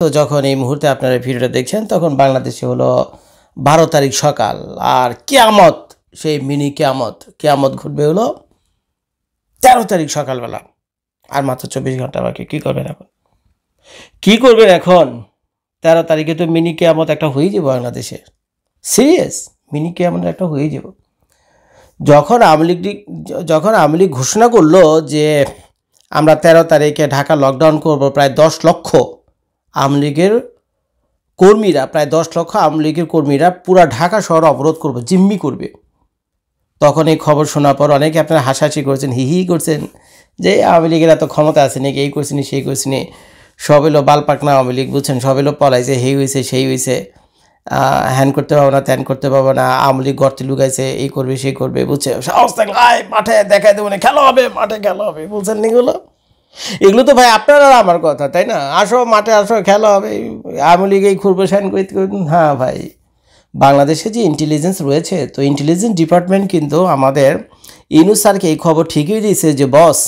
তো যখন এই মুহূর্তে আপনারা ভিডিওটা দেখছেন তখন বাংলাদেশে হলো 12 তারিখ সকাল, আর কিয়ামত, সেই মিনি কিয়ামত ঘটবে হলো 13 তারিখ সকালবেলা। আর মাত্র 24 ঘন্টা বাকি। কি করবেন এখন? 13 তারিখে তো মিনি কিয়ামত একটা হয়ে যাবে বাংলাদেশে। সিরিয়াস, মিনি কিয়ামত একটা হয়ে যাব। যখন আওয়ামী লীগ ঘোষণা করলো যে আমরা 13 তারিখে ঢাকা লকডাউন করব, প্রায় 10 লক্ষ আওয়ামী লীগের কর্মীরা, পুরা ঢাকা শহর অবরোধ করবে, জিম্মি করবে। তখন এই খবর শোনার পর অনেকে আপনারা হাসাহাসি করছেন, হি করছেন যে আওয়ামী লীগের এত ক্ষমতা আছে নাকি, এই করছিনি সেই করছিনি, সব এলো বালপাকনা আওয়ামী লীগ, বুঝছেন, সব এলো পলাইছে, হেই হয়েছে সেই হয়েছে, হ্যান করতে পারবো না, ত্যান করতে পারবো না, আওয়ামী লীগ গর্তে লুকাইছে, এই করবে সেই করবে, বুঝছে, সাহস থাকলে আয় মাঠে দেখাই দেবো না, খেলা হবে, মাঠে খেলা হবে, বলছেন এগুলো তো ভাই আপনারা আমার কথা, তাই না? আসো মাঠে, আসো খেলা হবে, আওয়ামী লীগ এই করবে, সাইন করতে। হ্যাঁ ভাই, বাংলাদেশে যে ইন্টেলিজেন্স রয়েছে, তো ইন্টেলিজেন্স ডিপার্টমেন্ট কিন্তু আমাদের ইউনূস স্যারকে এই খবর ঠিকই দিয়েছে যে বস,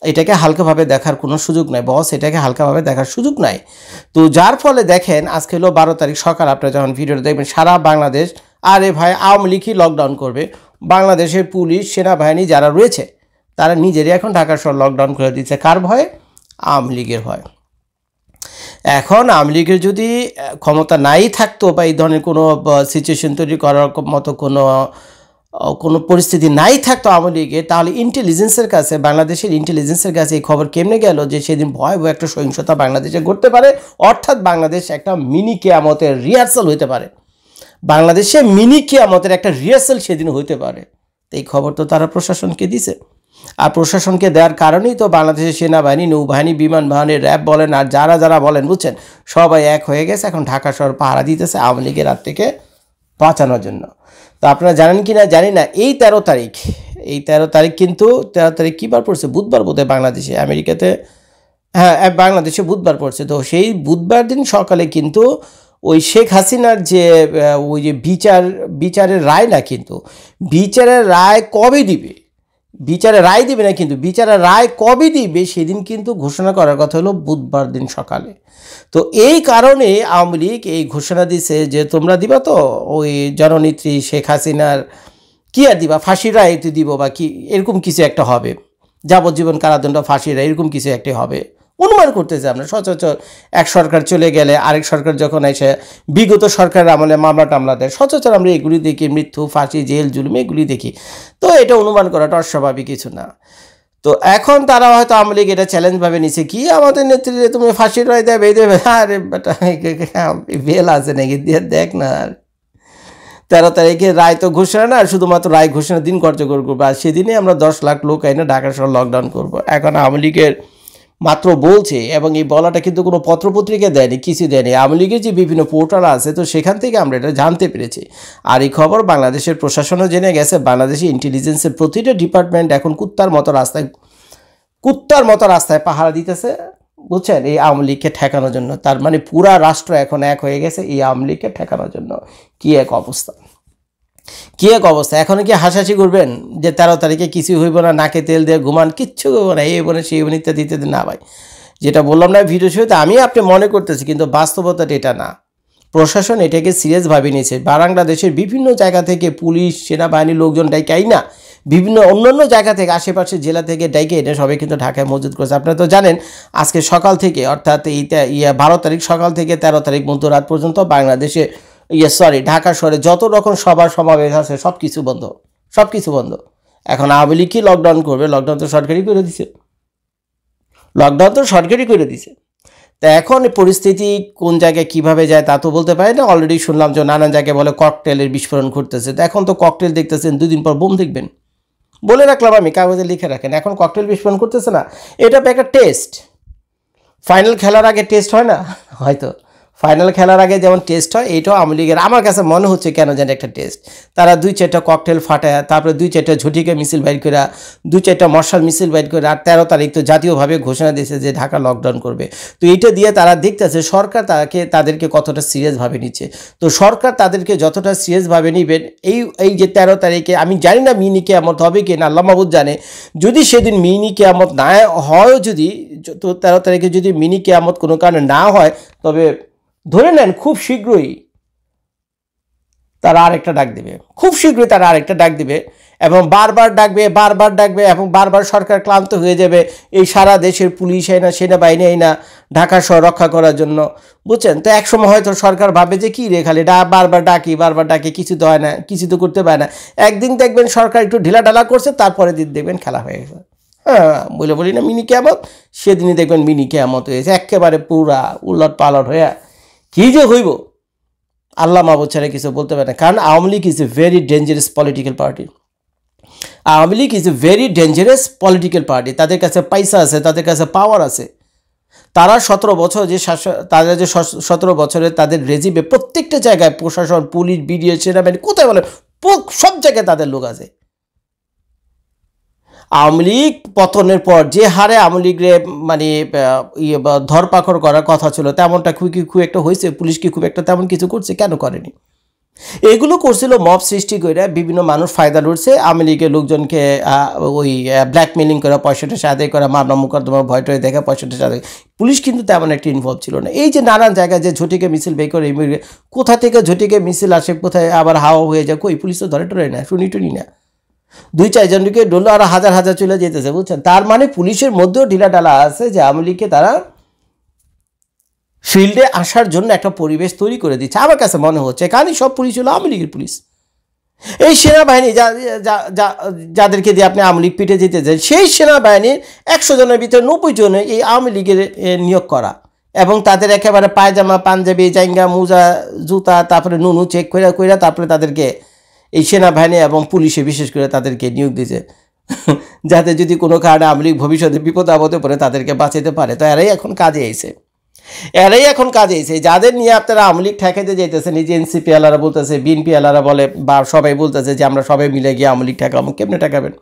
এটাকে হালকাভাবে দেখার কোনো সুযোগ নাই, তো যার ফলে দেখেন আজকে হলো 12 তারিখ সকাল, আপনারা যখন ভিডিওটা দেখবেন সারা বাংলাদেশ, আরে ভাই আওয়ামী লীগই লকডাউন করবে, বাংলাদেশের পুলিশ সেনাবাহিনী যারা রয়েছে তারা নিজেরই এখন ঢাকা শহর লকডাউন করে দিচ্ছে। কার ভয়? আওয়ামী লীগের ভয়। এখন আওয়ামী লীগের যদি ক্ষমতা নাই থাকতো বা এই ধরনের কোনো সিচুয়েশন তৈরি করার মতো কোনো পরিস্থিতি নাই থাকতো আওয়ামী লীগে, তাহলে বাংলাদেশের ইন্টেলিজেন্সের কাছে এই খবর কেমনে গেল যে সেদিন ভয়াবহ একটা সহিংসতা বাংলাদেশে ঘটতে পারে, অর্থাৎ বাংলাদেশ একটা মিনি কিয়ামতের রিহার্সাল হইতে পারে, বাংলাদেশে মিনি কিয়ামতের একটা রিহার্সাল সেদিন হইতে পারে। তো এই খবর তো তারা প্রশাসনকে দিছে, আর প্রশাসনকে দেওয়ার কারণেই তো বাংলাদেশের সেনাবাহিনী, নৌবাহিনী, বিমান বাহিনী, র্যাব বলেন আর যারা বলেন, বুঝছেন, সবাই এক হয়ে গেছে, এখন ঢাকা শহর পাহারা দিতেছে আওয়ামী লীগের হাত থেকে বাঁচানোর জন্য। তো আপনারা জানেন কি না জানি না, এই 13 তারিখ কিন্তু 13 তারিখ কী বার পড়ছে? বুধবার বোধহয় বাংলাদেশে, আমেরিকাতে হ্যাঁ বাংলাদেশে বুধবার পড়ছে। তো সেই বুধবার দিন সকালে কিন্তু ওই শেখ হাসিনার যে ওই যে বিচারের রায় না, কিন্তু বিচারের রায় কবে দিবে, বিচারের রায় কবে দিবে সেদিন কিন্তু ঘোষণা করার কথা হলো বুধবার দিন সকালে। তো এই কারণে আওয়ামী লীগ এই ঘোষণা দিছে যে তোমরা দিবা তো ওই জননেত্রী শেখ হাসিনার কি আর দিবা, ফাঁসির রায় দিব বা কি এরকম কিছু একটা হবে, যাবজ্জীবন কারাদণ্ড, ফাঁসির রায়, এরকম কিছু একটা হবে অনুমান করতেছে আমরা। সচরাচর এক সরকার চলে গেলে আরেক সরকার যখন এসে বিগত সরকারের আমলে মামলা টামলা দেয়, সচরাচর আমরা এগুলি দেখি, মৃত্যু, ফাঁসি, জেল, জুলুম, এগুলি দেখি। তো এটা অনুমান করাটা অস্বাভাবিক কিছু না। তো এখন তারা হয়তো আওয়ামী লীগ এটা চ্যালেঞ্জ ভাবে নিছে, কি আমাদের নেত্রীরে তুমি ফাঁসির রায় দেবে, এই দেবে, আরে বেটা বেল আছে নাকি, দিয়ে দেখ না। 13 তারিখে রায় তো ঘোষণা না, শুধুমাত্র রায় ঘোষণার দিন কার্যকর করবো, আর সেদিনে আমরা 10 লাখ লোক এনে ঢাকা শহর লকডাউন করবো। এখন আওয়ামী লীগের মাত্র বলছে, এবং এই বলাটা কিন্তু কোনো পত্রপত্রিকায় দেয়নি, কিছু দেয়নি, আওয়ামী লীগের যে বিভিন্ন পোর্টাল আছে, তো সেখান থেকে আমরা এটা জানতে পেরেছি। আর এই খবর বাংলাদেশের প্রশাসনও জেনে গেছে, বাংলাদেশি ইন্টেলিজেন্সের প্রতিটা ডিপার্টমেন্ট এখন কুত্তার মতো রাস্তায় পাহারা দিতেছে, বুঝছেন, এই আওয়ামী লীগকে ঠেকানোর জন্য। তার মানে পুরা রাষ্ট্র এখন এক হয়ে গেছে এই আওয়ামী লীগকে ঠেকানোর জন্য। কি এক অবস্থা! এখন কি হাসাহাসি করবেন যে 13 তারিখে কিছু হইব না, নাকে তেল দিয়ে ঘুমান, কিচ্ছু হইব না, এই বনে সেই বনে ইত্যাদি ইত্যাদি? না ভাই, যেটা বললাম না ভিডিও শুরুতে, আমি আপনি মনে করতেছি, কিন্তু বাস্তবতাটা এটা না। প্রশাসন এটাকে সিরিয়াসভাবে নিয়েছে। বাংলাদেশের বিভিন্ন জায়গা থেকে পুলিশ, সেনাবাহিনীর লোকজন ডাইকাই না, বিভিন্ন অন্যান্য জায়গা থেকে, আশেপাশের জেলা থেকে ডাইকে এটা সবাই কিন্তু ঢাকায় মজুদ করেছে। আপনারা তো জানেন আজকে সকাল থেকে, অর্থাৎ এই 12 তারিখ সকাল থেকে 13 তারিখ মধ্যরাত পর্যন্ত বাংলাদেশে ঢাকা শহরে যত রকম সমাবেশ আছে সব কিছু বন্ধ। এখন আওয়ামী লীগ কি লকডাউন করবে? লকডাউন তো সরকারি করে দিছে। তা এখন পরিস্থিতি কোন জায়গায় কিভাবে যায় তা তো বলতে পারি না। অলরেডি শুনলাম যে নানান জায়গায় বলে ককটেলের বিস্ফোরণ ঘটতেছে। তো এখন তো ককটেল দেখতেছেন, 2 দিন পর বোম দেখবেন। বলে রাখলাম আমি, কাগজে লিখে রাখেন, এখন ককটেল বিস্ফোরণ করতেছে না, এটা একটা টেস্ট। ফাইনাল খেলার আগে টেস্ট হয় না? হয়তো ফাইনাল খেলার আগে যেমন টেস্ট হয়, এইটাও আওয়ামী লীগের আমার কাছে মনে হচ্ছে কেন যেন একটা টেস্ট। তারা 2-4টা ককটেল ফাটায়, তারপরে 2-4টা ঝটিকা মিছিল বাইর করে, 2-4টা মশাল মিছিল বাইর করে, আর 13 তারিখ তো জাতীয়ভাবে ঘোষণা দিয়েছে যে ঢাকা লকডাউন করবে। তো এইটা দিয়ে তারা দেখতেছে সরকার তাদেরকে কতটা সিরিয়াসভাবে নিচ্ছে। তো সরকার তাদেরকে যতটা সিরিয়াসভাবে নেবেন, এই যে 13 তারিখে আমি জানি না মিনি কিয়ামত হবে কি না, আল্লাহ মাহবুদ জানে। যদি সেদিন মিনি কিয়ামত না হয়, যদি তো 13 তারিখে যদি মিনি কিয়ামত কোনো কারণে না হয়, তবে ধরে নেন খুব শীঘ্রই তারা আরেকটা ডাক দেবে, খুব শীঘ্রই তারা আরেকটা ডাক দেবে, এবং বারবার ডাকবে, এবং বারবার সরকার ক্লান্ত হয়ে যাবে এই সারা দেশের পুলিশ আইনা সেনাবাহিনী আইনা ঢাকা শহর রক্ষা করার জন্য, বুঝছেন। তো একসময় হয়তো সরকার ভাবে যে কী রে খালি বারবার ডাকি, কিছু তো হয় না, কিছু তো করতে পারে না। একদিন দেখবেন সরকার একটু ঢিলাঢালা করছে, তারপরে দিন দেখবেন খেলা হয়ে গেছে। হ্যাঁ, বলি না মিনি কিয়ামত, সেদিনই দেখবেন মিনি কিয়ামত হয়েছে, একেবারে পুরা উলট পালট হয়ে কী যে হইব আল্লাহ মাহবুদ ছাড়া কিছু বলতে পারে না। কারণ Awami League is a very dangerous political party. Awami League is a very dangerous political party. তাদের কাছে পয়সা আছে, তাদের কাছে পাওয়ার আছে। তারা 17 বছর যে তাদের যে 17 বছরে তাদের রেজিমে প্রত্যেকটা জায়গায় প্রশাসন, পুলিশ, বিডিও, সেনাবাহিনী, কোথায় বলে সব জায়গায় তাদের লোক আছে। আওয়ামী লীগ পতনের পর যে হারে আওয়ামী লীগের মানে ধরপাকড় করার কথা ছিল, তেমনটা খুব একটা হয়েছে? পুলিশ কি খুব একটা তেমন কিছু করছে? কেন করেনি? এগুলো করছিল মব সৃষ্টি করে, বিভিন্ন মানুষ ফায়দা লুটছে, আওয়ামী লীগের লোকজনকে ওই ব্ল্যাকমেলিং করে, পয়সাটা আদায় করা, মামলা মোকদ্দমা ভয়টয় দেখা, পয়সাটা আদায়। পুলিশ কিন্তু তেমন একটা ইনভলভ ছিল না। এই যে নানান জায়গায় যে ঝটিকে মিছিল বের করে, কোথা থেকে ঝটিকে মিছিল আসে, কোথায় আবার হাওয়া হয়ে যায়, কই পুলিশ তো ধরে টরে না, শুনি না। 2-4 জনকে ডলো আর হাজার হাজার চলে যেতেছে, বুঝছেন। তার মানে পুলিশের মধ্যেও ঢিলাঢালা আছে যে আওয়ামী লীগকে তারা ফিল্ডে আসার জন্য একটা পরিবেশ তৈরি করে দিচ্ছে। আমার কাছে মনে হচ্ছে কারণ সব পুলিশ হলো আওয়ামী লীগের পুলিশ। এই সেনাবাহিনী যাদেরকে দিয়ে আপনি আওয়ামী লীগ পিঠে যেতে চান, সেই সেনাবাহিনীর 100 জনের ভিতরে 90 জনে এই আওয়ামী লীগের নিয়োগ করা, এবং তাদের একেবারে পায়জামা, পাঞ্জাবি, জাঙ্গা, মোজা, জুতা, তারপরে নুনু চেক কইরা তারপরে তাদেরকে এই সেনাবাহিনী এবং পুলিশে বিশেষ করে তাদেরকে নিয়োগ দিয়েছে, যাতে যদি কোনো কারণে আওয়ামী লীগ ভবিষ্যতে বিপদ আপদে পড়ে তাদেরকে বাঁচাতে পারে। তো এরাই এখন কাজে এসে যাদের নিয়ে আপনারা আওয়ামী লীগ ঠেকাইতে যাইতেছেন। নিজে এনসিপি আলারা বলতেছে, বিএনপি আলারা বলে, বা সবাই বলতেছে যে আমরা সবাই মিলে গিয়ে আওয়ামী লীগ ঠেকাবো। কেমনে ঠেকাবেন?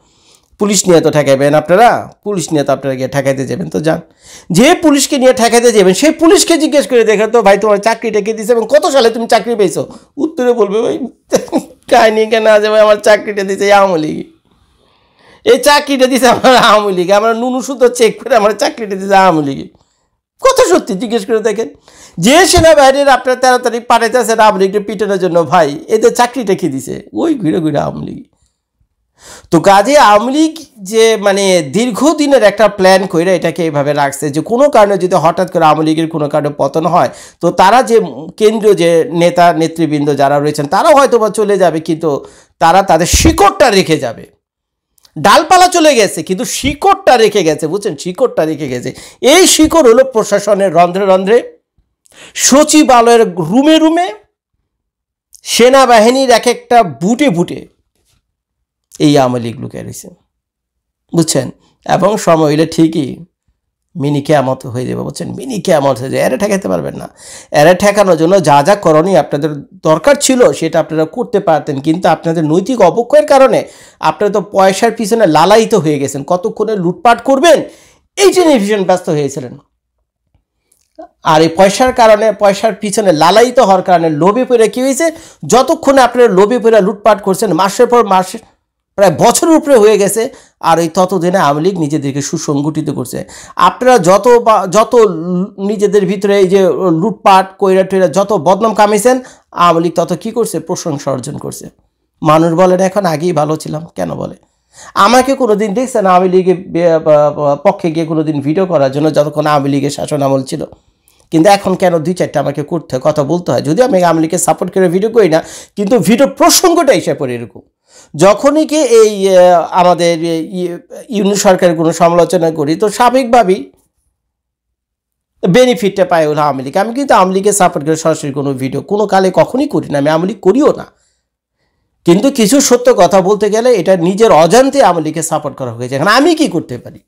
পুলিশ নিয়ে তো ঠেকাবেন আপনারা, পুলিশ নিয়ে তো আপনারা গিয়ে ঠেকাইতে যাবেন। তো যান, যে পুলিশকে নিয়ে ঠেকাইতে যাবেন সেই পুলিশকে জিজ্ঞেস করে দেখে তো ভাই তোমার চাকরিটা কে দিয়েছে এবং কত সালে তুমি চাকরি পেয়েছো? উত্তরে বলবে ভাই কাহিনি কেন আছে ভাই, আমার চাকরিটা দিয়েছে আওয়ামী লীগ, এই চাকরিটা দিয়েছে আমার আওয়ামী লীগ, আমরা নুনু সুতো চেক করে আমার চাকরিটা দিয়েছে আওয়ামী লীগ। কত সত্যি জিজ্ঞেস করে দেখেন। যে সেনাবাহিনীর আপনার 13 তারিখ পাঠাইতেছে আওয়ামী লীগের পিটানোর জন্য, ভাই এদের চাকরিটা কি দিছে? ওই ঘুরে আওয়ামী লীগ। তো কাজে আওয়ামী লীগ যে মানে দীর্ঘদিনের একটা প্ল্যান করে এটাকে এইভাবে রাখছে যে কোনো কারণে যদি হঠাৎ করে আওয়ামী লীগের কোনো কারণে পতন হয়, তো তারা যে কেন্দ্রীয় যে নেতা নেতৃবৃন্দ যারা রয়েছেন তারাও হয়তো বা চলে যাবে, কিন্তু তারা তাদের শিকড়টা রেখে যাবে। ডালপালা চলে গেছে কিন্তু শিকড়টা রেখে গেছে, বুঝছেন, শিকড়টা রেখে গেছে। এই শিকড় হলো প্রশাসনের রন্ধ্রে রন্ধ্রে, সচিবালয়ের রুমে রুমে, সেনাবাহিনীর এক একটা বুটে বুটে এই আওয়ামী লীগ লুকিয়ে রয়েছে, বুঝছেন। এবং সময় হইলে ঠিকই মিনি কিয়ামত হয়ে যাবে, বুঝছেন, মিনি কিয়ামত হয়ে যাবে। এরা ঠেকাইতে পারবেন না। এরা ঠেকানোর জন্য যা যা করণীয় আপনাদের দরকার ছিল সেটা আপনারা করতে পারতেন, কিন্তু আপনাদের নৈতিক অবক্ষয়ের কারণে আপনারা তো পয়সার পিছনে লালায়িত হয়ে গেছেন। কতক্ষণে লুটপাট করবেন এই যে ভীষণ ব্যস্ত হয়েছিলেন। আর এই পয়সার পিছনে লালায়িত হওয়ার কারণে লোভে পড়ে কী হয়েছে, যতক্ষণে আপনারা লোভে পড়ে লুটপাট করছেন, মাসের পর মাস প্রায় বছরের উপরে হয়ে গেছে, আর এই ততদিনে আওয়ামী লীগ নিজেদেরকে সুসংগঠিত করছে। আপনারা যত নিজেদের ভিতরে এই যে লুটপাট কইরা টইরা যত বদনাম কামিয়েছেন, আওয়ামী লীগ তত কী করছে? প্রশংসা অর্জন করছে। মানুষ বলেন এখন আগেই ভালো ছিলাম, কেন বলে? আমাকে কোনো দিন দেখছেন আওয়ামী লীগের পক্ষে গিয়ে কোনো দিন ভিডিও করার জন্য, যতক্ষণ আওয়ামী লীগের শাসন আমল ছিল? কিন্তু এখন কেন 2-4টা আমাকে করতে হয়, কথা বলতে হয়? যদিও আমি আওয়ামী লীগকে সাপোর্ট করে ভিডিও করি না, কিন্তু ভিডিও প্রসঙ্গটা এসে পড়ে এরকম। যখনই কি এই আমাদের ইউনিট সরকারের কোনো সমালোচনা করি, তো স্বাভাবিকভাবেই বেনিফিটটা পায় হলো আওয়ামী লীগ। আমি কিন্তু আওয়ামী লীগের সাপোর্ট করে সরাসরি কোনো ভিডিও কোনো কালে কখনই করি না, আমি আওয়ামী লীগ করিও না। কিন্তু কিছু সত্য কথা বলতে গেলে এটা নিজের অজান্তে আওয়ামী লীগকে সাপোর্ট করা হয়েছে। এখন আমি কি করতে পারি?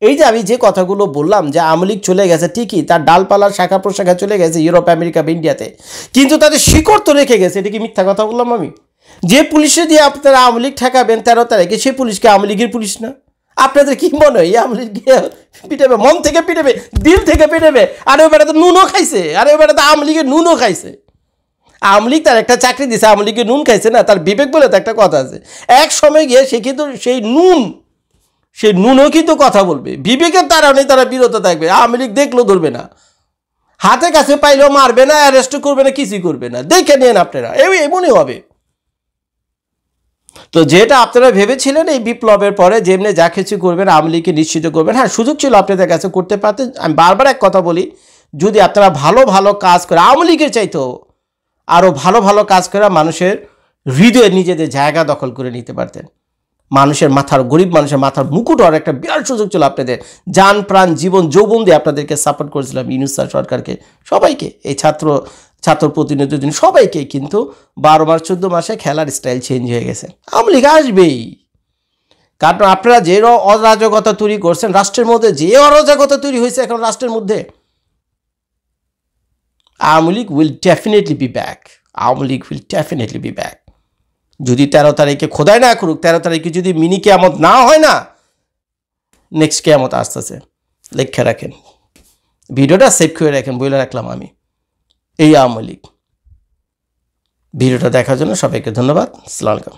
এই যে আমি যে কথাগুলো বললাম যে আওয়ামী লীগ চলে গেছে ঠিকই, তার ডালপালার শাখা প্রশাখা চলে গেছে ইউরোপ, আমেরিকা, ইন্ডিয়াতে, কিন্তু তাদের শিকড় তো রেখে গেছে। এটা কি মিথ্যা কথা বললাম আমি? যে পুলিশে দিয়ে আপনারা আওয়ামী লীগ ঠেকাবেন 13 তারিখে, সেই পুলিশকে আওয়ামী লীগের পুলিশ না? আপনাদের কি মনে হয় আওয়ামী লীগ পিটাবে? মন থেকে পিটাবে, দিল থেকে পিটাবে? আরে ওই বেটা তো নুনও খাইছে, আরে ওই বেটা তো আওয়ামী লীগের নুনও খাইছে। আওয়ামী লীগ তার একটা চাকরি দিছে, আওয়ামী লীগের নুন খাইছে না, তার বিবেক বলে তো একটা কথা আছে। এক সময় গিয়ে সে কিন্তু সেই নুনও কিন্তু কথা বলবে, বিবেকের তারা তারা বিরত থাকবে। আওয়ামী লীগ দেখলেও ধরবে না, হাতে কাছে পাইলেও মারবে না, অ্যারেস্ট করবে না, কিছুই করবে না। দেখে নেন আপনারা, এমনই হবে। তো যেটা আপনারা ভেবেছিলেন এই বিপ্লবের পরে যেমনি যা কিছু করবেন আওয়ামী লীগকে নিশ্চিত করবেন, হ্যাঁ সুযোগ ছিল আপনাদের কাছে, করতে পারতেন। আমি বারবার এক কথা বলি, যদি আপনারা ভালো ভালো কাজ করে আওয়ামী লীগের চাইতেও আরও ভালো ভালো কাজ করে মানুষের হৃদয়ে নিজেদের জায়গা দখল করে নিতে পারতেন, মানুষের মাথার, গরিব মানুষের মাথার মুকুট হওয়ার একটা বিরাট সুযোগ ছিল আপনাদের। যান প্রাণ জীবন যৌবন দিয়ে আপনাদেরকে সাপোর্ট করেছিলাম, ইউনূস স্যার সরকারকে, সবাইকে, এই ছাত্র প্রতিনিধি দিন সবাইকে। কিন্তু 12 মাস 14 মাসে খেলার স্টাইল চেঞ্জ হয়ে গেছে। আওয়ামী লীগ আসবেই, কারণ আপনারা যে অরাজকতা তৈরি করছেন রাষ্ট্রের মধ্যে, যে অরাজকতা তৈরি হয়েছে এখন রাষ্ট্রের মধ্যে, Awami League will definitely be back. Awami League will definitely be back. যদি 13 তারিখে খোদাই না করুক, 13 তারিখে যদি মিনি কেয়ামত না হয় না, নেক্সট কেয়ামত আসতেছে, লেখা রাখেন, ভিডিওটা সেভ করে রাখেন, বলে রাখলাম আমি। এই আওয়ামী লীগ। ভিডিওটা দেখার জন্য সবাইকে ধন্যবাদ। আসসালামু আলাইকুম।